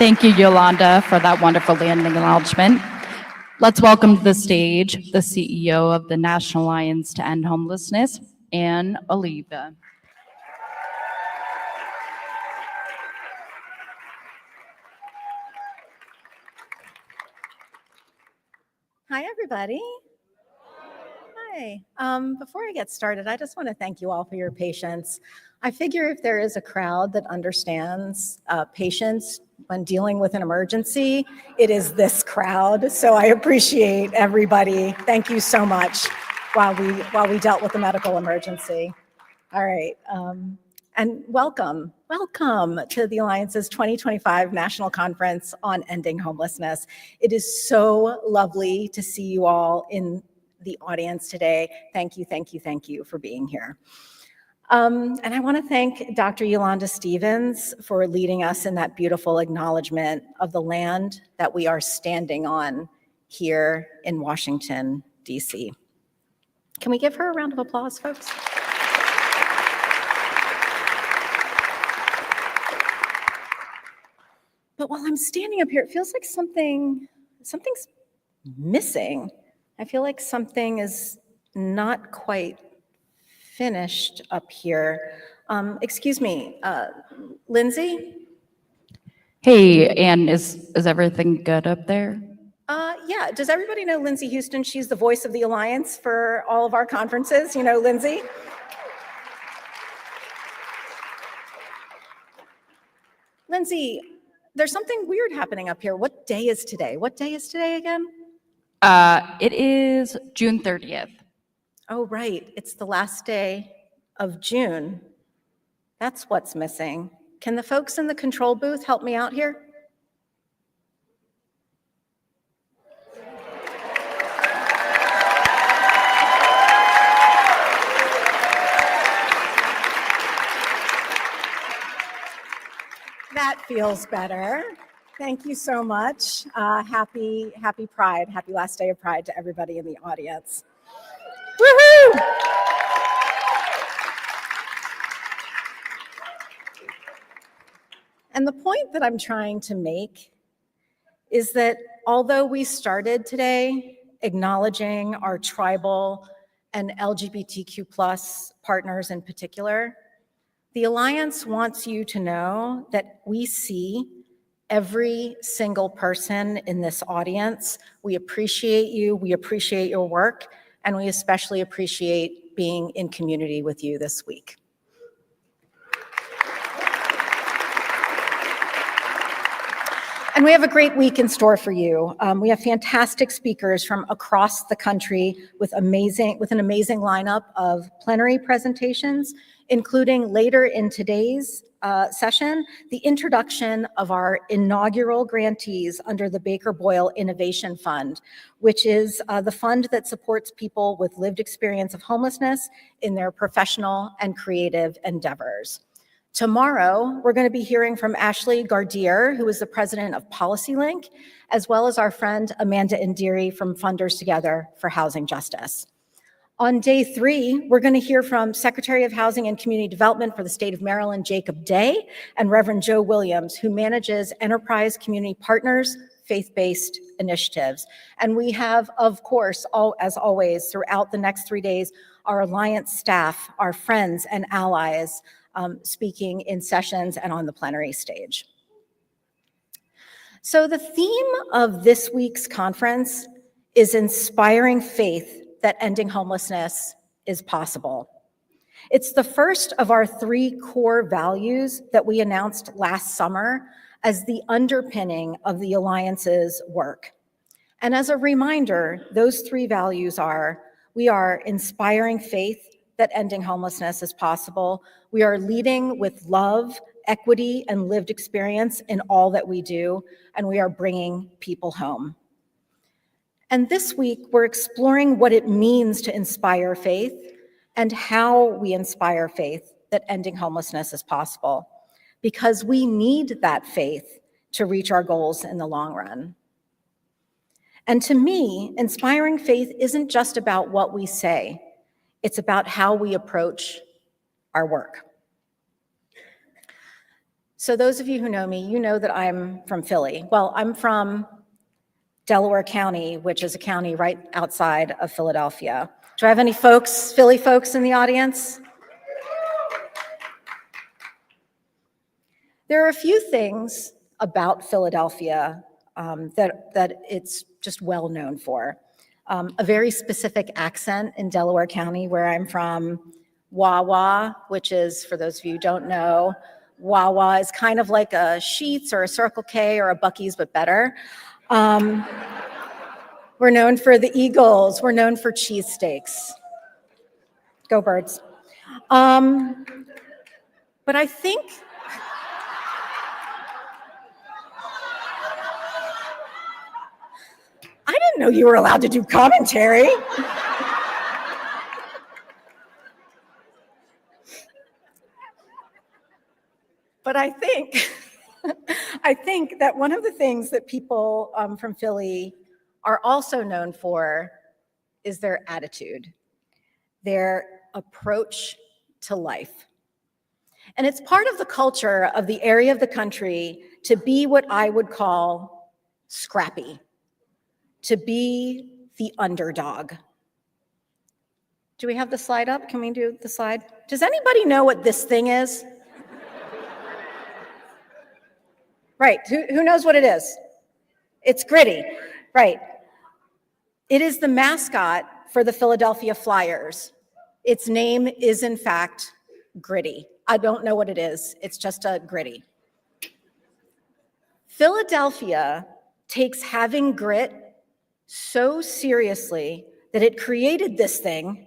Thank you, Yolanda, for that wonderful landing acknowledgement. Let's welcome to the stage the CEO of the National Alliance to End Homelessness, Ann Oliva. Hi, everybody. Hi. Before I get started, I just want to thank you all for your patience. I figure if there is a crowd that understands patience when dealing with an emergency, it is this crowd. So I appreciate everybody. Thank you so much while we dealt with the medical emergency. All right. And welcome to the Alliance's 2025 National Conference on Ending Homelessness. It is so lovely to see you all in the audience today. Thank you for being here. And I want to thank Dr. Yolanda Stevens for leading us in that beautiful acknowledgement of the land that we are standing on here in Washington, D.C. Can we give her a round of applause, folks? But while I'm standing up here, it feels like something's missing. I feel like something is not quite finished up here. Excuse me, Lindsay? Hey, Ann, is everything good up there? Yeah, does everybody know Lindsay Houston? She's the voice of the Alliance for all of our conferences. You know Lindsay? Lindsay, there's something weird happening up here. What day is today? What day is today again? It is June 30th. Oh, right. It's the last day of June. That's what's missing. Can the folks in the control booth help me out here? That feels better. Thank you so much. Happy Pride. Happy last day of Pride to everybody in the audience. Woohoo! And the point that I'm trying to make is that although we started today acknowledging our tribal and LGBTQ+ partners in particular, the Alliance wants you to know that we see every single person in this audience. We appreciate you, we appreciate your work, and we especially appreciate being in community with you this week. And we have a great week in store for you. We have fantastic speakers from across the country with an amazing lineup of plenary presentations, including later in today's session, the introduction of our inaugural grantees under the Baker Boyle Innovation Fund, which is the fund that supports people with lived experience of homelessness in their professional and creative endeavors. Tomorrow, we're going to be hearing from Ashley Gardier, who is the president of PolicyLink, as well as our friend Amanda Indiri from Funders Together for Housing Justice. On day 3, we're going to hear from Secretary of Housing and Community Development for the state of Maryland, Jacob Day, and Reverend Joe Williams, who manages Enterprise Community Partners faith-based initiatives. And we have, of course, as always, throughout the next 3 days, our Alliance staff, our friends and allies, speaking in sessions and on the plenary stage. So the theme of this week's conference is inspiring faith that ending homelessness is possible. It's the first of our 3 core values that we announced last summer as the underpinning of the Alliance's work. And as a reminder, those 3 values are: we are inspiring faith that ending homelessness is possible. We are leading with love, equity, and lived experience in all that we do, and we are bringing people home. And this week, we're exploring what it means to inspire faith and how we inspire faith that ending homelessness is possible, because we need that faith to reach our goals in the long run. And to me, inspiring faith isn't just about what we say. It's about how we approach our work. So those of you who know me, you know that I'm from Philly. Well, I'm from Delaware County, which is a county right outside of Philadelphia. Do I have any folks, Philly folks in the audience? There are a few things about Philadelphia that it's just well known for. A very specific accent in Delaware County, where I'm from. Wawa, which is, for those of you who don't know, Wawa is kind of like a Sheetz or a Circle K or a Buc-ee's, but better. We're known for the Eagles. We're known for cheesesteaks. Go Birds. But I think I didn't know you were allowed to do commentary. But I think that one of the things that people from Philly are also known for is their attitude, their approach to life. And it's part of the culture of the area of the country to be what I would call scrappy, to be the underdog. Do we have the slide up? Can we do the slide? Does anybody know what this thing is? Right, who knows what it is? It's Gritty, right. It is the mascot for the Philadelphia Flyers. Its name is, in fact, Gritty. I don't know what it is, it's just a Gritty. Philadelphia takes having grit so seriously that it created this thing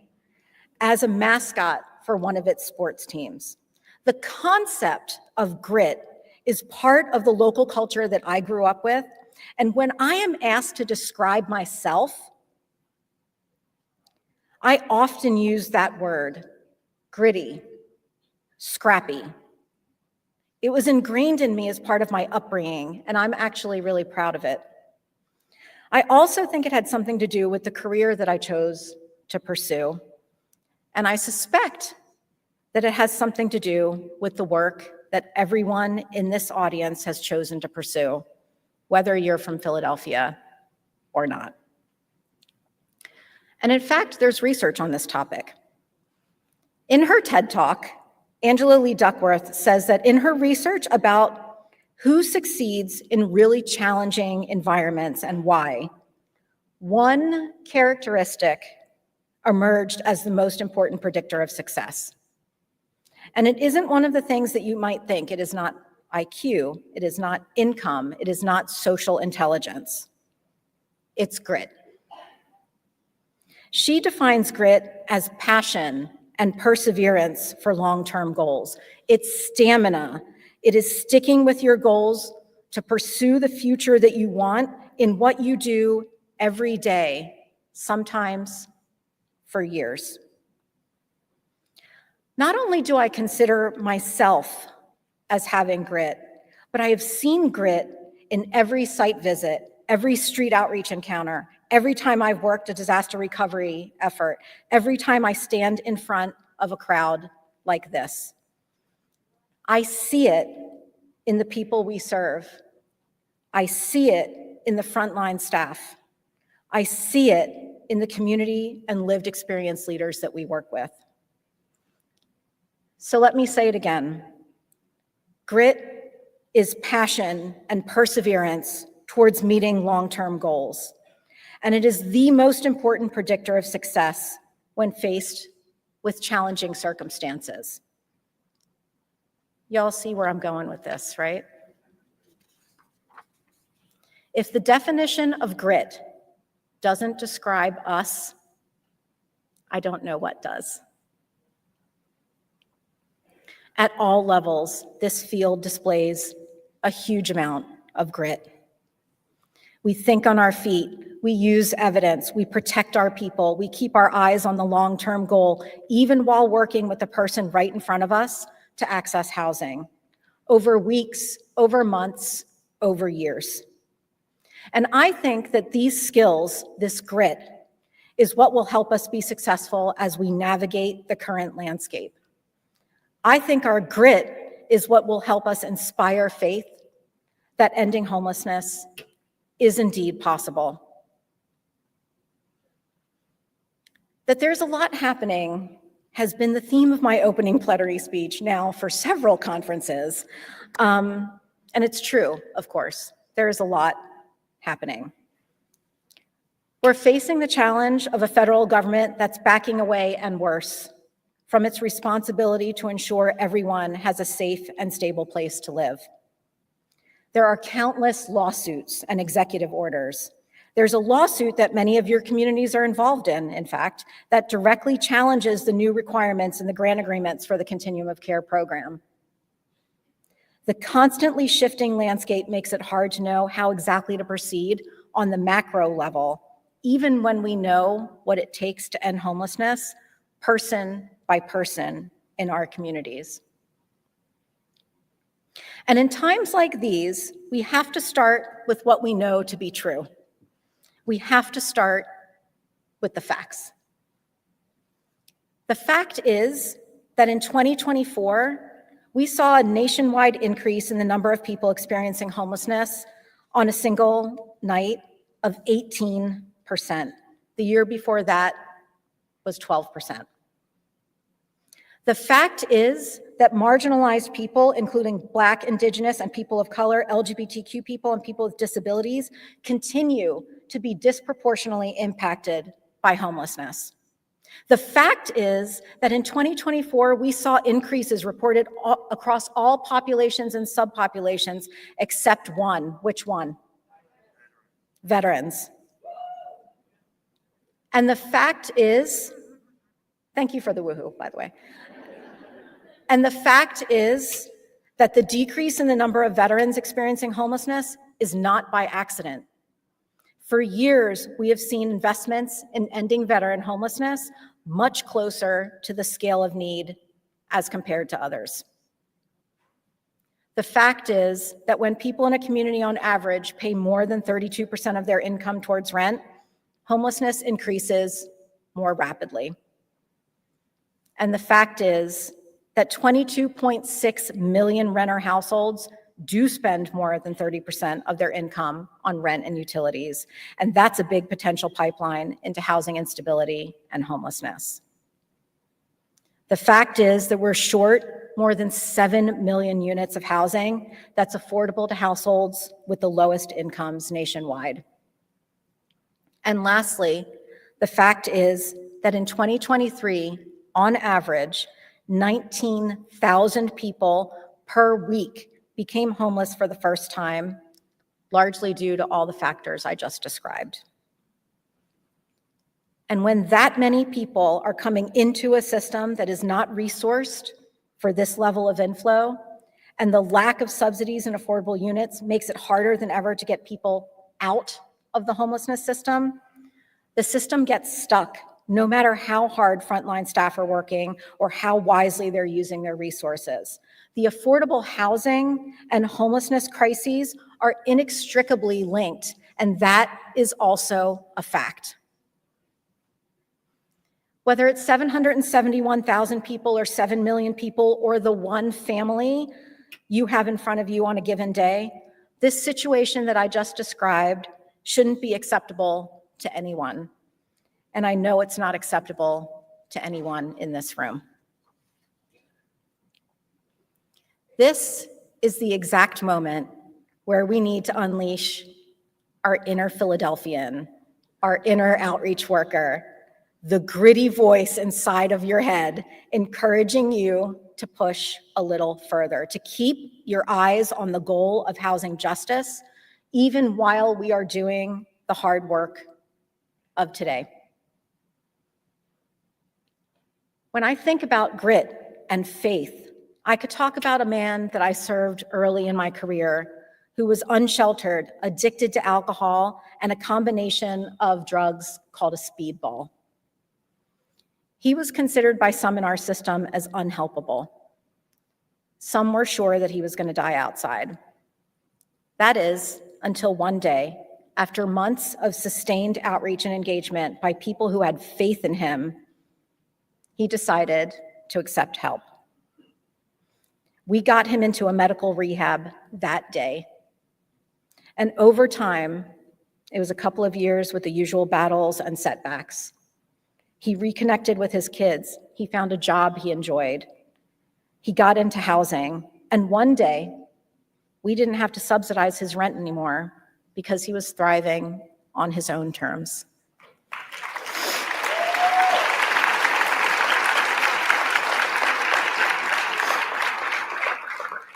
as a mascot for one of its sports teams. The concept of grit is part of the local culture that I grew up with. And when I am asked to describe myself, I often use that word, gritty, scrappy. It was ingrained in me as part of my upbringing, and I'm actually really proud of it. I also think it had something to do with the career that I chose to pursue. And I suspect that it has something to do with the work that everyone in this audience has chosen to pursue, whether you're from Philadelphia or not. And in fact, there's research on this topic. In her TED Talk, Angela Lee Duckworth says that in her research about who succeeds in really challenging environments and why, one characteristic emerged as the most important predictor of success. And it isn't one of the things that you might think. It is not IQ, it is not income, it is not social intelligence. It's grit. She defines grit as passion and perseverance for long-term goals. It's stamina. It is sticking with your goals to pursue the future that you want in what you do every day, sometimes for years. Not only do I consider myself as having grit, but I have seen grit in every site visit, every street outreach encounter, every time I've worked a disaster recovery effort, every time I stand in front of a crowd like this. I see it in the people we serve. I see it in the frontline staff. I see it in the community and lived experience leaders that we work with. So let me say it again. Grit is passion and perseverance towards meeting long-term goals. And it is the most important predictor of success when faced with challenging circumstances. Y'all see where I'm going with this, right? If the definition of grit doesn't describe us, I don't know what does. At all levels, this field displays a huge amount of grit. We think on our feet, we use evidence, we protect our people, we keep our eyes on the long-term goal, even while working with the person right in front of us to access housing, over weeks, over months, over years. And I think that these skills, this grit, is what will help us be successful as we navigate the current landscape. I think our grit is what will help us inspire faith that ending homelessness is indeed possible. That there's a lot happening has been the theme of my opening plenary speech now for several conferences. And it's true, of course. There is a lot happening. We're facing the challenge of a federal government that's backing away and worse from its responsibility to ensure everyone has a safe and stable place to live. There are countless lawsuits and executive orders. There's a lawsuit that many of your communities are involved in fact, that directly challenges the new requirements in the grant agreements for the Continuum of Care program. The constantly shifting landscape makes it hard to know how exactly to proceed on the macro level, even when we know what it takes to end homelessness, person by person in our communities. And in times like these, we have to start with what we know to be true. We have to start with the facts. The fact is that in 2024, we saw a nationwide increase in the number of people experiencing homelessness on a single night of 18%. The year before that was 12%. The fact is that marginalized people, including Black, Indigenous, and people of color, LGBTQ people, and people with disabilities, continue to be disproportionately impacted by homelessness. The fact is that in 2024, we saw increases reported across all populations and subpopulations except one. Which one? Veterans. And the fact is, thank you for the woohoo, by the way. And the fact is that the decrease in the number of veterans experiencing homelessness is not by accident. For years, we have seen investments in ending veteran homelessness much closer to the scale of need as compared to others. The fact is that when people in a community on average pay more than 32% of their income towards rent, homelessness increases more rapidly. And the fact is that 22.6 million renter households do spend more than 30% of their income on rent and utilities. And that's a big potential pipeline into housing instability and homelessness. The fact is that we're short more than 7 million units of housing that's affordable to households with the lowest incomes nationwide. And lastly, the fact is that in 2023, on average, 19,000 people per week became homeless for the first time, largely due to all the factors I just described. And when that many people are coming into a system that is not resourced for this level of inflow, and the lack of subsidies and affordable units makes it harder than ever to get people out of the homelessness system, the system gets stuck no matter how hard frontline staff are working or how wisely they're using their resources. The affordable housing and homelessness crises are inextricably linked, and that is also a fact. Whether it's 771,000 people or 7 million people or the one family you have in front of you on a given day, this situation that I just described shouldn't be acceptable to anyone. And I know it's not acceptable to anyone in this room. This is the exact moment where we need to unleash our inner Philadelphian, our inner outreach worker, the gritty voice inside of your head, encouraging you to push a little further, to keep your eyes on the goal of housing justice, even while we are doing the hard work of today. When I think about grit and faith, I could talk about a man that I served early in my career who was unsheltered, addicted to alcohol, and a combination of drugs called a speedball. He was considered by some in our system as unhelpable. Some were sure that he was going to die outside. That is, until one day, after months of sustained outreach and engagement by people who had faith in him, he decided to accept help. We got him into a medical rehab that day. And over time, it was a couple of years with the usual battles and setbacks. He reconnected with his kids. He found a job he enjoyed. He got into housing. And one day, we didn't have to subsidize his rent anymore because he was thriving on his own terms.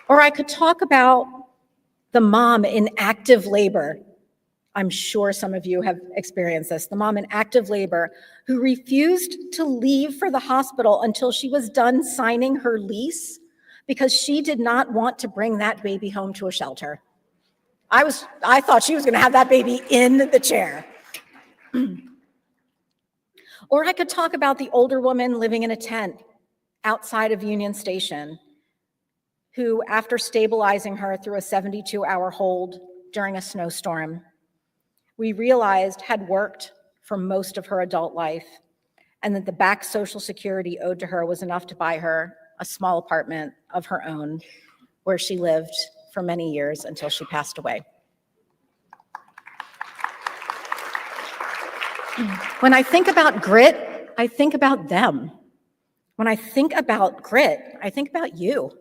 Or I could talk about the mom in active labor. I'm sure some of you have experienced this. The mom in active labor who refused to leave for the hospital until she was done signing her lease because she did not want to bring that baby home to a shelter. I thought she was going to have that baby in the chair. Or I could talk about the older woman living in a tent outside of Union Station, who, after stabilizing her through a 72-hour hold during a snowstorm, we realized had worked for most of her adult life, and that the back Social Security owed to her was enough to buy her a small apartment of her own, where she lived for many years until she passed away. When I think about grit, I think about them. When I think about grit, I think about you.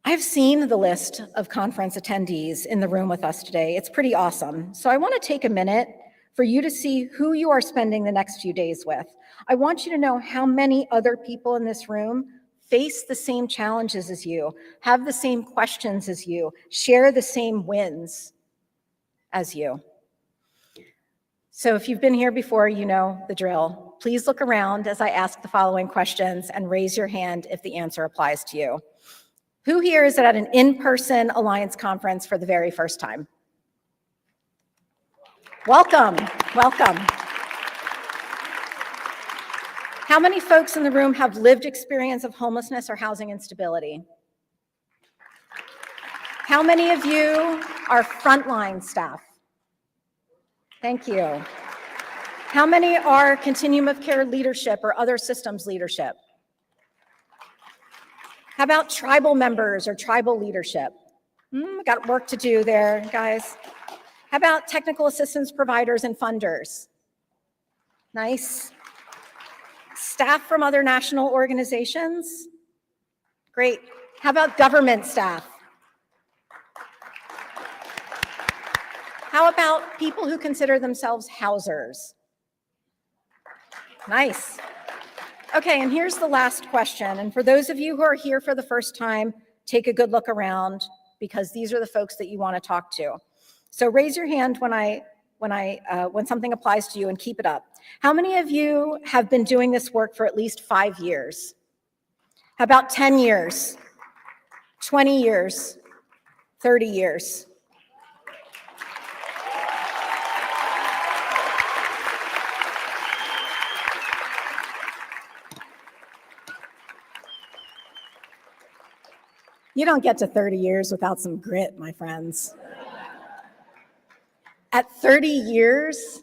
I've seen the list of conference attendees in the room with us today. It's pretty awesome. So I want to take a minute for you to see who you are spending the next few days with. I want you to know how many other people in this room face the same challenges as you, have the same questions as you, share the same wins as you. So if you've been here before, you know the drill. Please look around as I ask the following questions and raise your hand if the answer applies to you. Who here is at an in-person Alliance conference for the very first time? Welcome, welcome. How many folks in the room have lived experience of homelessness or housing instability? How many of you are frontline staff? Thank you. How many are continuum of care leadership or other systems leadership? How about tribal members or tribal leadership? Got work to do there, guys. How about technical assistance providers and funders? Nice. Staff from other national organizations? Great. How about government staff? How about people who consider themselves housers? Nice. Okay, and here's the last question. And for those of you who are here for the first time, take a good look around because these are the folks that you want to talk to. So raise your hand when something applies to you and keep it up. How many of you have been doing this work for at least 5 years? How about 10 years? 20 years? 30 years? You don't get to 30 years without some grit, my friends. At 30 years,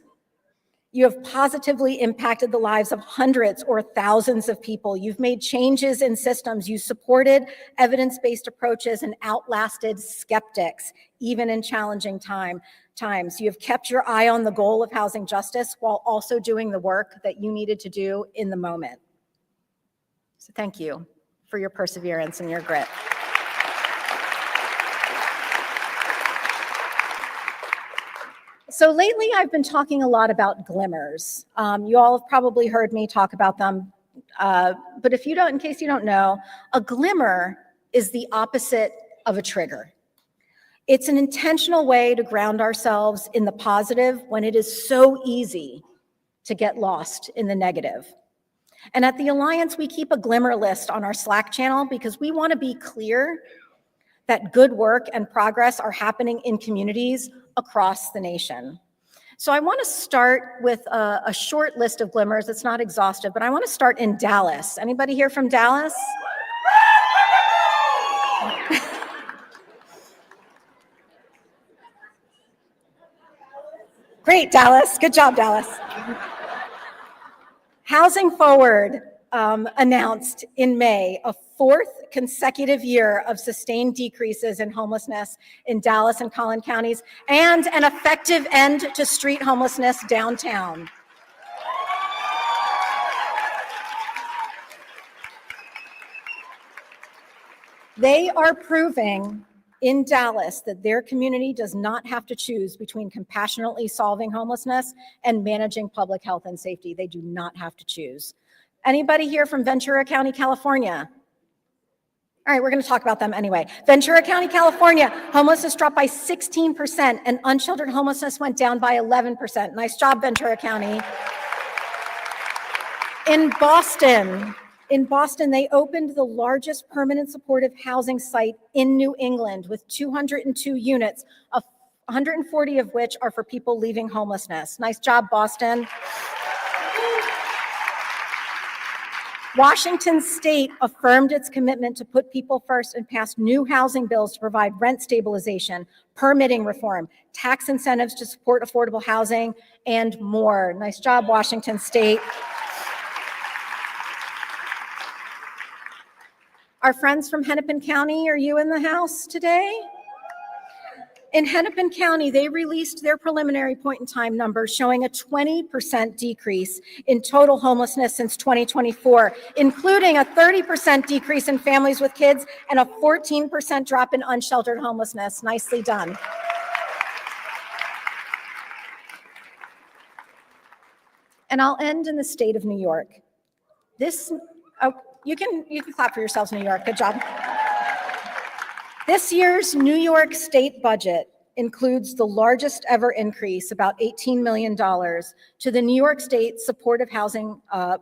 you have positively impacted the lives of hundreds or thousands of people. You've made changes in systems. You supported evidence-based approaches and outlasted skeptics, even in challenging times. You have kept your eye on the goal of housing justice while also doing the work that you needed to do in the moment. So thank you for your perseverance and your grit. So lately, I've been talking a lot about Glimmers. You all have probably heard me talk about them, but if you don't, in case you don't know, a glimmer is the opposite of a trigger. It's an intentional way to ground ourselves in the positive when it is so easy to get lost in the negative. And at the Alliance, we keep a glimmer list on our Slack channel because we want to be clear that good work and progress are happening in communities across the nation. So I want to start with a short list of glimmers. It's not exhaustive, but I want to start in Dallas. Anybody here from Dallas? Great, Dallas. Good job, Dallas. Housing Forward announced in May a fourth consecutive year of sustained decreases in homelessness in Dallas and Collin counties, and an effective end to street homelessness downtown. They are proving in Dallas that their community does not have to choose between compassionately solving homelessness and managing public health and safety. They do not have to choose. Anybody here from Ventura County, California? All right, we're going to talk about them anyway. Ventura County, California, homelessness dropped by 16% and unsheltered homelessness went down by 11%. Nice job, Ventura County. In Boston, they opened the largest permanent supportive housing site in New England with 202 units, 140 of which are for people leaving homelessness. Nice job, Boston. Washington State affirmed its commitment to put people first and passed new housing bills to provide rent stabilization, permitting reform, tax incentives to support affordable housing, and more. Nice job, Washington State. Our friends from Hennepin County, are you in the house today? In Hennepin County, they released their preliminary point-in-time numbers showing a 20% decrease in total homelessness since 2024, including a 30% decrease in families with kids and a 14% drop in unsheltered homelessness. Nicely done. And I'll end in the state of New York. You can clap for yourselves, New York. Good job. This year's New York State budget includes the largest ever increase, about $18 million, to the New York State Supportive Housing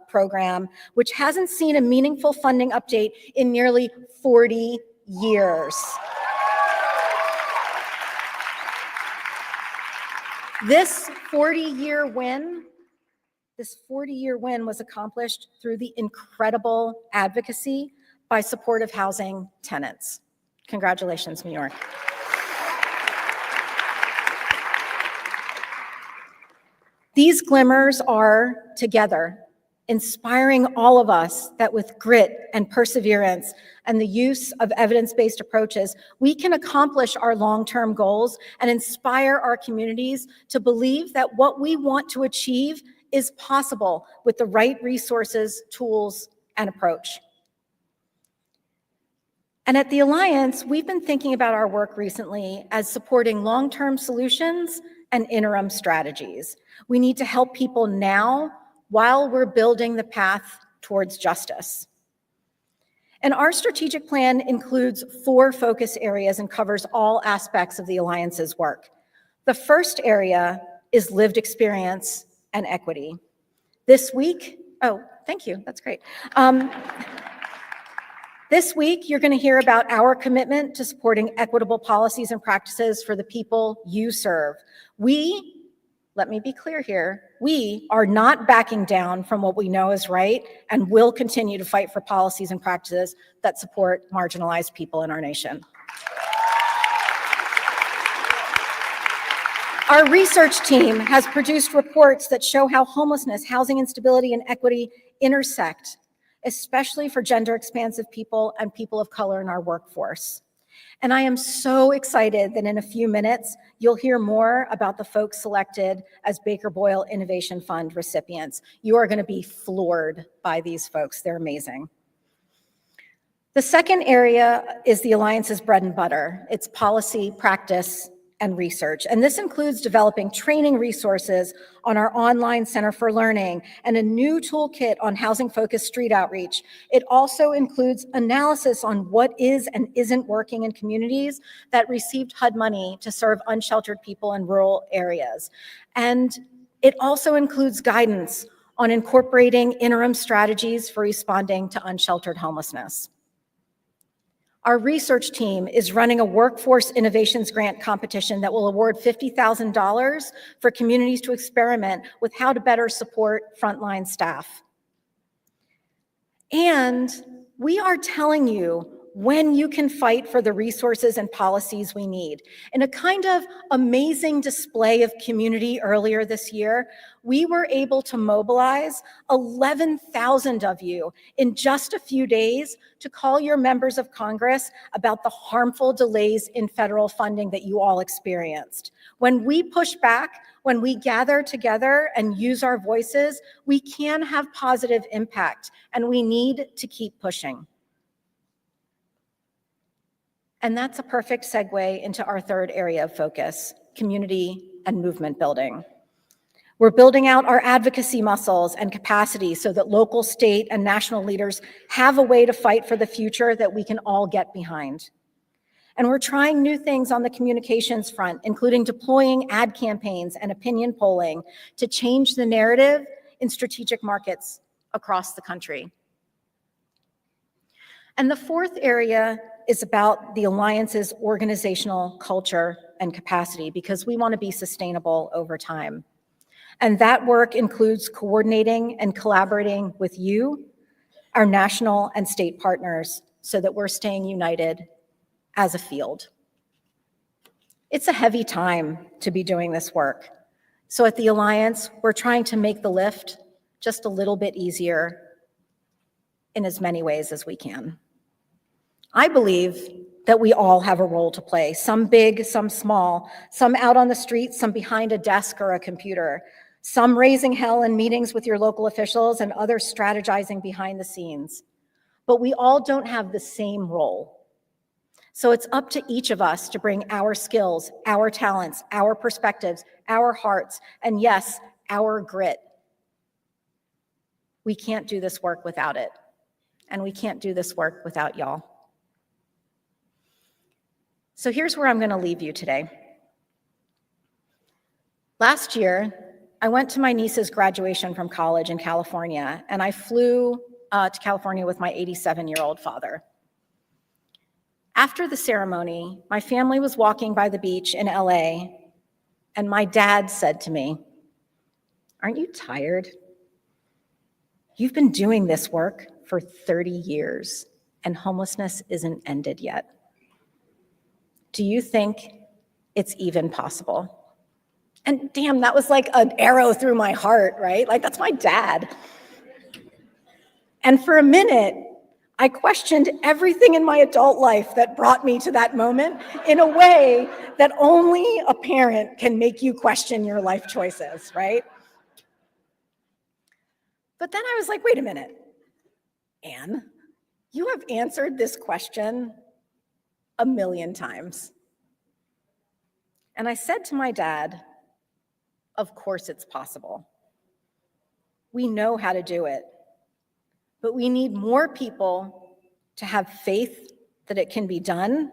Program, which hasn't seen a meaningful funding update in nearly 40 years. This 40-year win was accomplished through the incredible advocacy by supportive housing tenants. Congratulations, New York. These glimmers are together, inspiring all of us that with grit and perseverance and the use of evidence-based approaches, we can accomplish our long-term goals and inspire our communities to believe that what we want to achieve is possible with the right resources, tools, and approach. And at the Alliance, we've been thinking about our work recently as supporting long-term solutions and interim strategies. We need to help people now while we're building the path towards justice. And our strategic plan includes 4 focus areas and covers all aspects of the Alliance's work. The first area is lived experience and equity. This week, oh, thank you, that's great. This week, you're going to hear about our commitment to supporting equitable policies and practices for the people you serve. Let me be clear here, we are not backing down from what we know is right and will continue to fight for policies and practices that support marginalized people in our nation. Our research team has produced reports that show how homelessness, housing instability, and equity intersect, especially for gender-expansive people and people of color in our workforce. And I am so excited that in a few minutes, you'll hear more about the folks selected as Baker Boyle Innovation Fund recipients. You are going to be floored by these folks. They're amazing. The second area is the Alliance's bread and butter. It's policy, practice, and research. And this includes developing training resources on our online Center for Learning and a new toolkit on housing-focused street outreach. It also includes analysis on what is and isn't working in communities that received HUD money to serve unsheltered people in rural areas. And it also includes guidance on incorporating interim strategies for responding to unsheltered homelessness. Our research team is running a workforce innovations grant competition that will award $50,000 for communities to experiment with how to better support frontline staff. And we are telling you when you can fight for the resources and policies we need. In a kind of amazing display of community earlier this year, we were able to mobilize 11,000 of you in just a few days to call your members of Congress about the harmful delays in federal funding that you all experienced. When we push back, when we gather together and use our voices, we can have positive impact, and we need to keep pushing. And that's a perfect segue into our third area of focus, community and movement building. We're building out our advocacy muscles and capacity so that local, state, and national leaders have a way to fight for the future that we can all get behind. And we're trying new things on the communications front, including deploying ad campaigns and opinion polling to change the narrative in strategic markets across the country. And the fourth area is about the Alliance's organizational culture and capacity, because we want to be sustainable over time. And that work includes coordinating and collaborating with you, our national and state partners, so that we're staying united as a field. It's a heavy time to be doing this work. So at the Alliance, we're trying to make the lift just a little bit easier in as many ways as we can. I believe that we all have a role to play, some big, some small, some out on the street, some behind a desk or a computer, some raising hell in meetings with your local officials and others strategizing behind the scenes. But we all don't have the same role. So it's up to each of us to bring our skills, our talents, our perspectives, our hearts, and yes, our grit. We can't do this work without it. And we can't do this work without y'all. So here's where I'm going to leave you today. Last year, I went to my niece's graduation from college in California, and I flew to California with my 87-year-old father. After the ceremony, my family was walking by the beach in LA, and my dad said to me, "Aren't you tired? You've been doing this work for 30 years, and homelessness isn't ended yet. Do you think it's even possible?" And damn, that was like an arrow through my heart, right? Like, that's my dad. And for a minute, I questioned everything in my adult life that brought me to that moment in a way that only a parent can make you question your life choices, right? But then I was like, wait a minute, Ann, you have answered this question a million times. And I said to my dad, of course it's possible. We know how to do it, but we need more people to have faith that it can be done,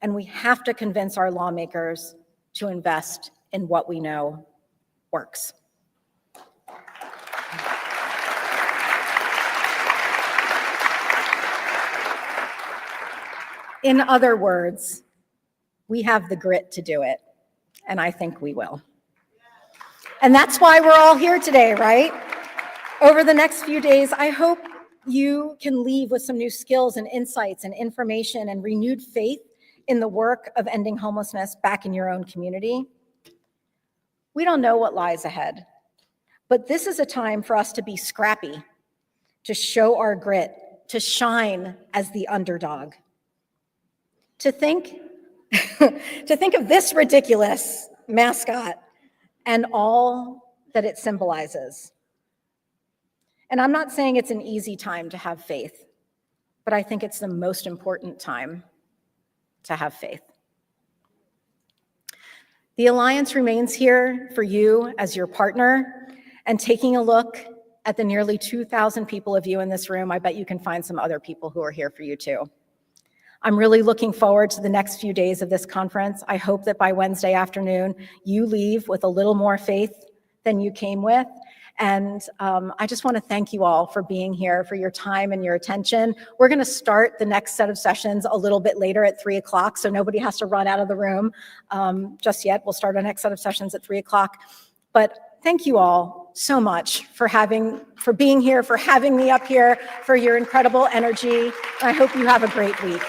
and we have to convince our lawmakers to invest in what we know works. In other words, we have the grit to do it, and I think we will. And that's why we're all here today, right? Over the next few days, I hope you can leave with some new skills and insights and information and renewed faith in the work of ending homelessness back in your own community. We don't know what lies ahead, but this is a time for us to be scrappy, to show our grit, to shine as the underdog, to think of this ridiculous mascot and all that it symbolizes. And I'm not saying it's an easy time to have faith, but I think it's the most important time to have faith. The Alliance remains here for you as your partner, and taking a look at the nearly 2,000 people of you in this room, I bet you can find some other people who are here for you too. I'm really looking forward to the next few days of this conference. I hope that by Wednesday afternoon, you leave with a little more faith than you came with. And I just want to thank you all for being here, for your time and your attention. We're going to start the next set of sessions a little bit later at 3 o'clock, so nobody has to run out of the room just yet. We'll start our next set of sessions at 3 o'clock. But thank you all so much for being here, for having me up here, for your incredible energy. I hope you have a great week.